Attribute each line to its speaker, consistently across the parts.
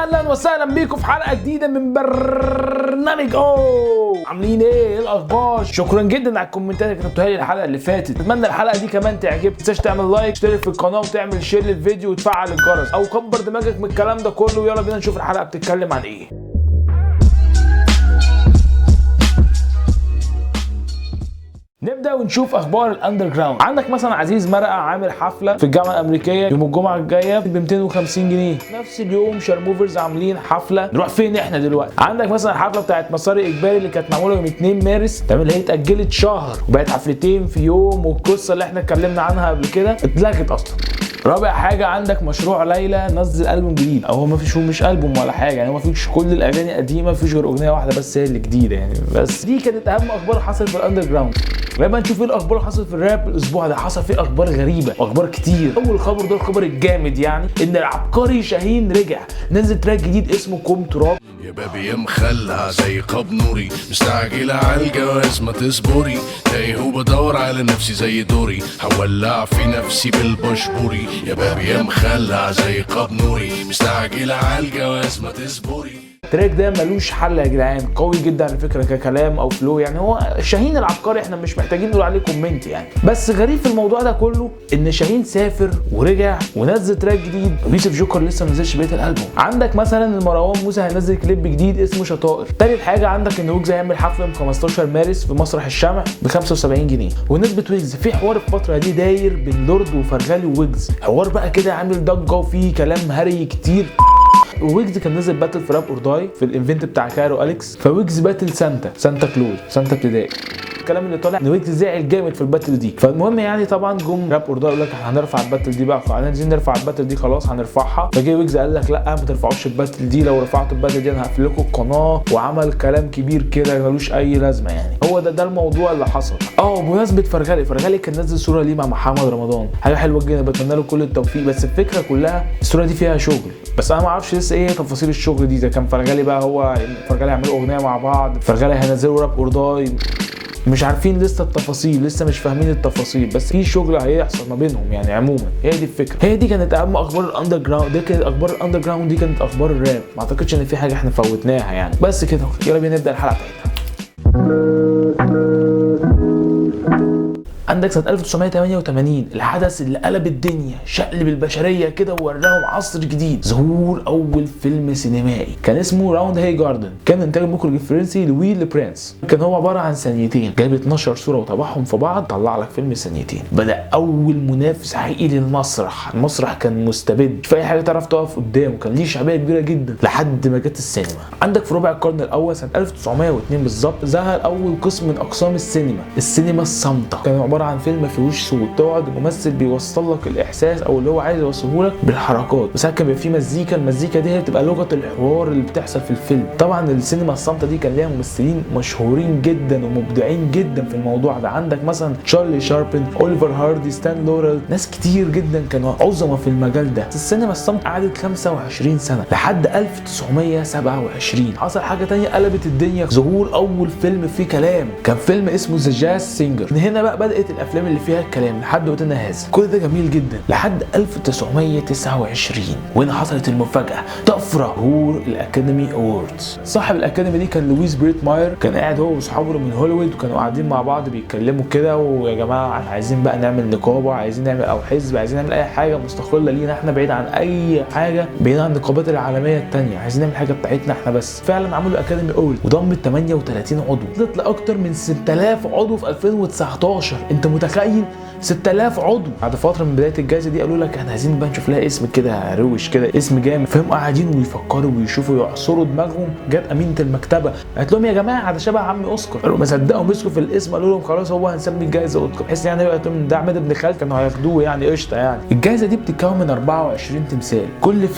Speaker 1: اهلا وسهلا بيكم في حلقه جديده من برنامج عاملين ايه الاخبار؟ شكرا جدا على الكومنتات اللي كتبتوها لي الحلقه اللي فاتت. اتمنى الحلقه دي كمان تعجبك. ما تنساش تعمل لايك، تشترك في القناه وتعمل شير للفيديو وتفعل الجرس او كبر دماغك من الكلام ده كله. يلا بينا نشوف الحلقه بتتكلم عن ايه. نبدا ونشوف اخبار الاندر جراوند. عندك مثلا عزيز مرقه عامل حفله في الجامعه الامريكيه يوم الجمعه الجايه ب 250 جنيه. نفس اليوم شارموفرز عاملين حفله. نروح فين احنا دلوقتي؟ عندك مثلا الحفله بتاعت مسار اجباري اللي كانت معموله يوم 2 مارس، تمام، اللي هي اتاجلت شهر وبقت حفلتين في يوم، والقصه اللي احنا اتكلمنا عنها قبل كده اتلغت اصلا. رابع حاجه عندك مشروع ليلى نزل البوم جديد، او هو ما فيش، مش البوم ولا حاجه يعني، ما فيش كل الاغاني قديمه، ما فيش غير اغنيه واحده بس هي اللي جديده يعني. بس دي كانت اهم اخبار حصلت في الاندر جراوند. بقى نشوف ايه الاخبار اللي حصلت في الراب الاسبوع ده. حصل فيه اخبار غريبه واخبار كتير. اول خبر ده الخبر الجامد يعني، ان العبقري شاهين رجع، نزل تراك جديد اسمه كوم تراب.
Speaker 2: يا بابي يا مخلع زي قاب نوري، مستعجلة على الجواز ما تصبري، تايه وبدور على نفسي زي دوري، هولع في نفسي بالبشبوري. يا بابي يا مخلع زي قاب نوري، مستعجلة على الجواز ما تصبري.
Speaker 1: التراك ده ملوش حل يا جدعان، قوي جدا على فكره ككلام او فلو يعني. هو شاهين العبقري، احنا مش محتاجين نقول عليه كومنت يعني. بس غريب في الموضوع ده كله ان شاهين سافر ورجع ونزل تراك جديد، ويوسف جوكر لسه ما نزلش بقيه الالبوم. عندك مثلا مروان موسى هينزل كليب جديد اسمه شطائر. تالت حاجه عندك ان ويجز هيعمل حفله يوم 15 مارس في مسرح الشمع ب 75 جنيه. ونسبه ويجز في حوار الفتره دي داير بين لورد وفرغالي وويجز، حوار بقى كده عامل ضجه وفيه كلام هري كتير. ويجز كان نزل باتل في راب اور داي في الايفنت بتاع كايرو اليكس، فويجز باتل سانتا كلوز، سانتا ابتدائي. الكلام اللي طالع ان ويجز زعل جامد في الباتل دي. فالمهم يعني طبعا جم راب اور داي يقول لك هنرفع الباتل دي بقى، عايزين نرفع الباتل دي خلاص هنرفعها. فجه ويجز قال لك لا ما ترفعوش الباتل دي، لو رفعتوا الباتل دي انا هقفل لكم القناه، وعمل كلام كبير كده ملوش اي لازمه يعني. هو ده الموضوع اللي حصل. بمناسبه فرغالي كان نزل صوره ليه مع محمد رمضان، حاجه حلوه جدا، بتمنى له كل التوفيق. بس الفكره كلها الصوره دي فيها شغل، بس انا ما اعرفش لسه ايه تفاصيل الشغل دي. اذا كان فرغالي بقى هو فرغالي هيعملوا اغنيه مع بعض، فرغالي هينزلوا راب اور داي، مش عارفين لسه التفاصيل، لسه مش فاهمين التفاصيل، بس في شغل هيحصل ما بينهم يعني. عموما هي دي الفكره. هي دي كانت اهم اخبار الاندر جراوند. دي كانت اخبار الاندر جراوند، دي كانت اخبار الراب. ما اعتقدش ان في حاجه احنا فوتناها يعني. بس كده يلا بينا نبدا الحلقه بتاعتنا. عندك سنة 1988 الحدث اللي قلب الدنيا، شقلب البشرية كده ووراهم عصر جديد، ظهور أول فيلم سينمائي كان اسمه راوند هاي جاردن. كان إنتاج المخرج الفرنسي لوي لبرانس. كان هو عبارة عن ثانيتين، جايب 12 صورة وطبعهم في بعض طلع لك فيلم ثانيتين. بدأ أول منافس حقيقي للمسرح. المسرح كان مستبد، مش في أي حاجة تعرف تقف قدامه، كان ليه شعبية كبيرة جدا لحد ما جت السينما. عندك في ربع القرن الأول سنة 1902 بالظبط ظهر أول قسم من أقسام السينما الصامتة. كان عبارة عن فيلم ما فيهوش صوت، تقعد الممثل بيوصل لك الاحساس او اللي هو عايز يوصله لك بالحركات، بس كان بيبقى فيه مزيكا. المزيكا دي هي بتبقى لغه الحوار اللي بتحصل في الفيلم. طبعا السينما الصامته دي كان ليها ممثلين مشهورين جدا ومبدعين جدا في الموضوع ده. عندك مثلا تشارلي شاربن، اوليفر هاردي، ستان لورال، ناس كتير جدا كانوا عظمه في المجال ده. السينما الصامته قعدت 25 سنه لحد 1927. حصل حاجه تانية قلبت الدنيا، ظهور اول فيلم فيه كلام، كان فيلم اسمه ذا جاز سينجر. من هنا بقى بدات الافلام اللي فيها الكلام لحد وقتنا هذا. كل ده جميل جدا لحد 1929، وهنا حصلت المفاجاه، طفره، ظهور الاكاديمي اووردز. صاحب الاكاديمي دي كان لويس بريت ماير، كان قاعد هو واصحابه من هوليوود وكانوا قاعدين مع بعض بيتكلموا كده، ويا جماعه عايزين بقى نعمل نقابه، عايزين نعمل او حزب، عايزين نعمل اي حاجه مستقله لينا احنا، بعيد عن اي حاجه، بعيد عن النقابات العالميه الثانيه، عايزين نعمل حاجه بتاعتنا احنا بس. فعلا عملوا اكاديمي اووردز وضمت 38 عضو، وصلت لاكتر من 6000 عضو في 2019. انت متخيل 6000 عضو؟ بعد فتره من بدايه الجائزه دي قالوا لك احنا عايزين بقى نشوف لها اسم كده روش كده، اسم جامد. فهم قاعدين ويفكروا ويشوفوا يعصروا دماغهم. جت امينه المكتبه قالت لهم يا جماعه ده شبه عم اوسكار. قالوا ما صدقوا مسكوا في الاسم، قالوا لهم خلاص هو هنسمي الجائزه اوسكار، بحيث يعني يبقى ده عماد بن خالد كانوا هياخدوه يعني قشطه يعني. الجائزه دي بتتكون من 24 تمثال، كل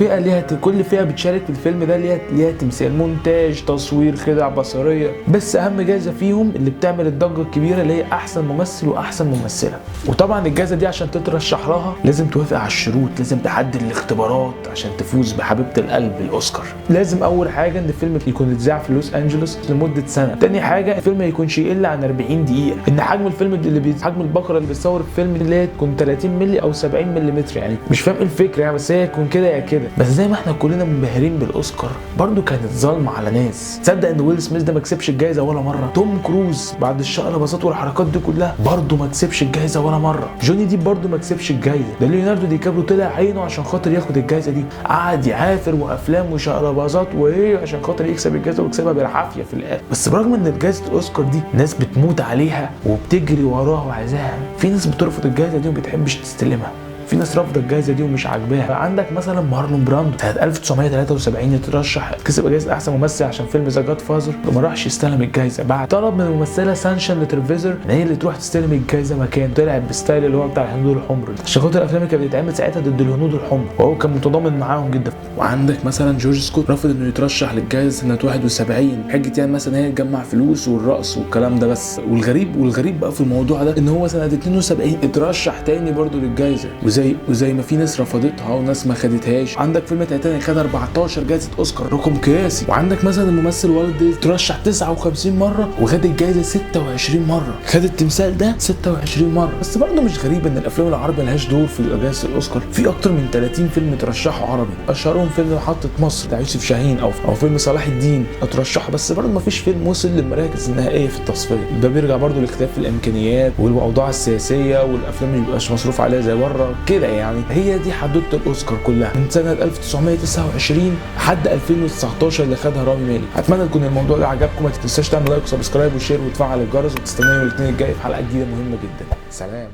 Speaker 1: فئه بتشارك في الفيلم ده ليها تمثال، مونتاج، تصوير، خدع بصريه. بس اهم جائزه فيهم اللي بتعمل الضجه الكبيره اللي هي احسن ممثل واحسن احسن ممثله. وطبعا الجائزه دي عشان تترشح لها لازم توافق على الشروط، لازم تعدي الاختبارات عشان تفوز بحبيبه القلب الاوسكار. لازم اول حاجه ان الفيلم يكون اتذاع في لوس انجلوس لمده سنه. تاني حاجه الفيلم ما يكونش يقل عن 40 دقيقه، ان حجم الفيلم حجم البقره اللي بتصور الفيلم اللي هي تكون 30 مللي او 70 ملم، يعني مش فاهم ايه الفكره يعني، بس هي تكون كده يا كده. بس زي ما احنا كلنا منبهرين بالاوسكار برضو كانت ظالمه على ناس. تصدق ان ويل سميث ده ما كسبش الجائزه ولا مره؟ توم كروز بعد الشقلباظات والحركات دي كلها برضو ما كسبش الجائزه ولا مره. جوني ديب برضو ما كسبش الجائزه. ده ليوناردو دي كابريو طلع عينه عشان خاطر ياخد الجائزه دي، قعد يعافر وافلام وشقلباظات وايه عشان خاطر يكسب الجائزه ويكسبها بالعافيه في الاخر. بس برغم ان جائزه الاوسكار دي ناس بتموت عليها وبتجري وراها وعايزاها، في ناس بترفض الجائزه دي وما بتحبش تستلمها، في ناس رافضه الجائزه دي ومش عاجباها. عندك مثلا مارلون براندو سنه 1973 يترشح كسب جائزه احسن ممثل عشان فيلم ذا جاد فازر وما راحش يستلم الجائزه، بعد طلب من الممثله سانشا لترفيزر ان هي اللي تروح تستلم الجائزه مكانه، طلعت بستايل اللي هو بتاع الهنود الحمر عشان خاطر الافلام اللي كانت بتتعمل ساعتها ضد الهنود الحمر وهو كان متضامن معاهم جدا. وعندك مثلا جورج سكوت رفض انه يترشح للجائزه سنه 71 حجه يعني مثلا هي تجمع فلوس والرقص والكلام ده بس. والغريب بقى في الموضوع ده ان هو سنه 72 اترشح تاني برضه للجائزه، وزي ما في ناس رفضتها وناس ما خدتهاش. عندك فيلم تايتانيك خد 14 جائزه اوسكار، رقم قياسي. وعندك مثلا الممثل والت ديزني ترشح 59 مره وخد الجائزه 26 مره، خد التمثال ده 26 مره. بس برضه مش غريب ان الافلام العربيه ملهاش دور في جائزه الاوسكار، في اكتر من 30 فيلم ترشحوا عربي، اشهرهم فيلم محطه مصر بتاع يوسف شاهين او فيلم صلاح الدين اترشحوا، بس برضه ما فيش فيلم وصل للمراكز النهائيه في التصفيه. ده بيرجع برضه لاختلاف الامكانيات والاوضاع السياسيه والافلام اللي مبقاش مصروف عليها زي بره كده يعني. هي دي حدوته الاوسكار كلها من سنه 1929 لحد 2019 اللي خدها رامي مالك. اتمنى تكون الموضوع ده عجبكم، ما تنساش تعمل لايك وسبسكرايب وشير وتفعل الجرس، وتستنوني الاثنين الجاي في حلقه جديده مهمه جدا. سلام.